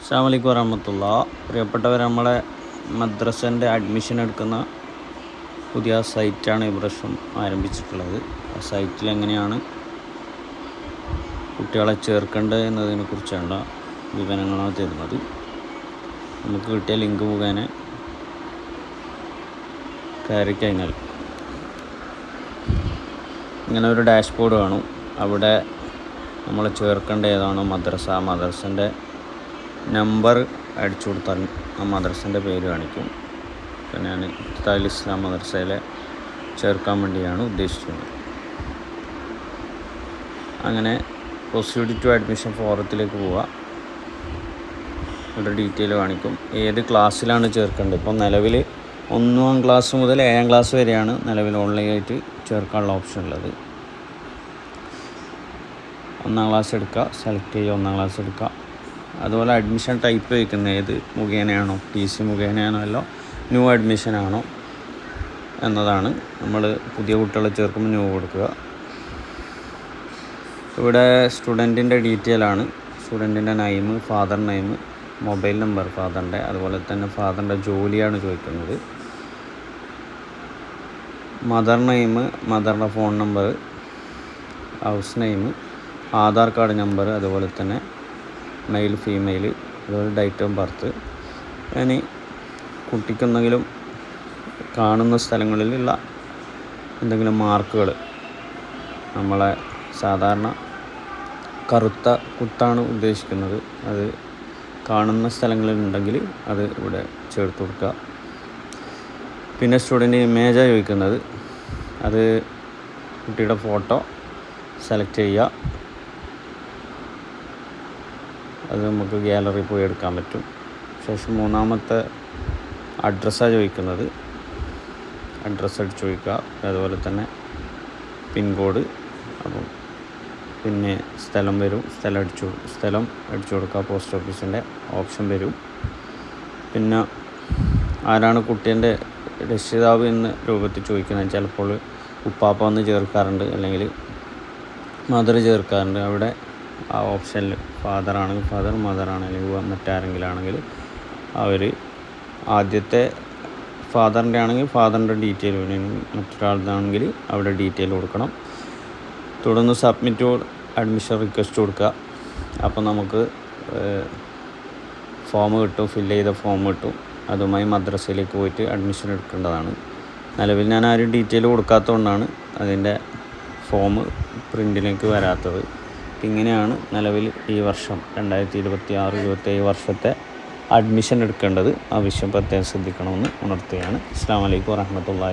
അസ്സലാമു അലൈക്കും വറഹ്മത്തുള്ളാഹി. പ്രിയപ്പെട്ടവർ, നമ്മളെ മദ്രസൻ്റെ അഡ്മിഷൻ എടുക്കുന്ന പുതിയ സൈറ്റാണ് ഈ പ്രാവശ്യം ആരംഭിച്ചിട്ടുള്ളത്. ആ സൈറ്റിൽ എങ്ങനെയാണ് കുട്ടികളെ ചേർക്കേണ്ടത് എന്നതിനെ കുറിച്ചുള്ള വിവരങ്ങളാണ് തരുന്നത്. നമുക്ക് കിട്ടിയ ലിങ്ക് മുഖേന കയറി കഴിഞ്ഞാൽ ഇങ്ങനെ ഒരു ഡാഷ്ബോർഡ് കാണും. അവിടെ നമ്മൾ ചേർക്കേണ്ട ഏതാണോ മദ്രസൻ്റെ നമ്പർ അടിച്ചു കൊടുത്താൽ ആ മദ്രസൻ്റെ പേര് കാണിക്കും. അപ്പോൾ ഞാൻ ഇഫ്താൽ ഇസ്ലാം മദ്രസയിലെ ചേർക്കാൻ വേണ്ടിയാണ് ഉദ്ദേശിക്കുന്നത്. അങ്ങനെ പ്രൊസീഡ് ടു അഡ്മിഷൻ ഫോറത്തിലേക്ക് പോവുക. ഇവിടെ ഡീറ്റെയിൽ കാണിക്കും ഏത് ക്ലാസ്സിലാണ് ചേർക്കേണ്ടത്. ഇപ്പോൾ നിലവിൽ 1-ാം ക്ലാസ് മുതൽ 7-ാം ക്ലാസ് വരെയാണ് നിലവിൽ ഓൺലൈനായിട്ട് ചേർക്കാനുള്ള ഓപ്ഷൻ ഉള്ളത്. 1-ാം ക്ലാസ് എടുക്കുക, സെലക്ട് ചെയ്യുക, 1-ാം ക്ലാസ് എടുക്കുക. അതുപോലെ അഡ്മിഷൻ ടൈപ്പ് വയ്ക്കുന്ന ഏത് മുഖേനയാണോ, PC മുഖേനയാണോ അല്ലോ ന്യൂ അഡ്മിഷനാണോ എന്നതാണ്. നമ്മൾ പുതിയ കുട്ടികളെ ചേർക്കുമ്പോൾ ന്യൂ കൊടുക്കുക. ഇവിടെ സ്റ്റുഡൻറ്റിൻ്റെ ഡീറ്റെയിലാണ്. സ്റ്റുഡൻറ്റിൻ്റെ name, father name, mobile number ഫാദറിൻ്റെ, അതുപോലെ തന്നെ ഫാദറിൻ്റെ ജോലിയാണ് ചോദിക്കുന്നത്. മദർ നെയിം, മദറിൻ്റെ phone number, house name, Aadhaar card number, അതുപോലെ തന്നെ മെയിൽ ഫീമെയിൽ, അതുപോലെ ഡേറ്റ് ഓഫ് ബർത്ത്. ഇനി കുട്ടിക്കെന്തെങ്കിലും കാണുന്ന സ്ഥലങ്ങളിലുള്ള എന്തെങ്കിലും മാർക്കുകൾ, നമ്മളെ സാധാരണ കറുത്ത കുത്താണ് ഉദ്ദേശിക്കുന്നത്, അത് കാണുന്ന സ്ഥലങ്ങളിലുണ്ടെങ്കിൽ അത് ഇവിടെ ചേർത്ത് കൊടുക്കുക. പിന്നെ സ്റ്റുഡൻറ്റ് ഇമേജാണ് ചോദിക്കുന്നത്. അത് കുട്ടിയുടെ ഫോട്ടോ സെലക്ട് ചെയ്യുക. അത് നമുക്ക് ഗാലറി പോയി എടുക്കാൻ പറ്റും. ശേഷം 3-ാമത്തെ അഡ്രസ്സാണ് ചോദിക്കുന്നത്. അഡ്രസ്സ് അടിച്ച് ചോദിക്കുക. അതുപോലെ തന്നെ പിൻകോഡ്, അപ്പം പിന്നെ സ്ഥലം വരും. സ്ഥലം അടിച്ചു കൊടുക്കുക. പോസ്റ്റ് ഓഫീസിൻ്റെ ഓപ്ഷൻ വരും. പിന്നെ ആരാണ് കുട്ടീൻ്റെ രക്ഷിതാവ് എന്ന രൂപത്തിൽ ചോദിക്കുന്നത്. ചിലപ്പോൾ ഉപ്പാപ്പ വന്ന് ചേർക്കാറുണ്ട്, അല്ലെങ്കിൽ മദർ ചേർക്കാറുണ്ട്. അവിടെ ആ ഓപ്ഷനിൽ ഫാദറാണെങ്കിൽ ഫാദർ, മദറാണെങ്കിൽ മറ്റാരെങ്കിലും ആണെങ്കിൽ അവർ ആദ്യത്തെ ഫാദറിൻ്റെ ആണെങ്കിൽ ഫാദറിൻ്റെ ഡീറ്റെയിൽ വേണം, മറ്റൊരാളാണെങ്കിൽ അവിടെ ഡീറ്റെയിൽ കൊടുക്കണം. തുടർന്ന് സബ്മിറ്റ് അഡ്മിഷൻ റിക്വസ്റ്റ് കൊടുക്കുക. അപ്പോൾ നമുക്ക് ഫോം കിട്ടും, ഫില്ല് ചെയ്ത ഫോം കിട്ടും. അതുമായി മദ്രസയിലേക്ക് പോയിട്ട് അഡ്മിഷൻ എടുക്കേണ്ടതാണ്. നിലവിൽ ഞാൻ ആരും ഡീറ്റെയിൽ കൊടുക്കാത്തതുകൊണ്ടാണ് അതിൻ്റെ ഫോം പ്രിൻറ്റിലേക്ക് വരാത്തത്. ഇങ്ങനെയാണ് നിലവിൽ ഈ വർഷം 2026-27 വർഷത്തെ അഡ്മിഷൻ എടുക്കേണ്ടത്. ആ വിഷയം പ്രത്യേകം ശ്രദ്ധിക്കണമെന്ന് ഉണർത്തുകയാണ്. അസ്സലാമു അലൈക്കും വറഹ്മത്തുള്ളാഹി.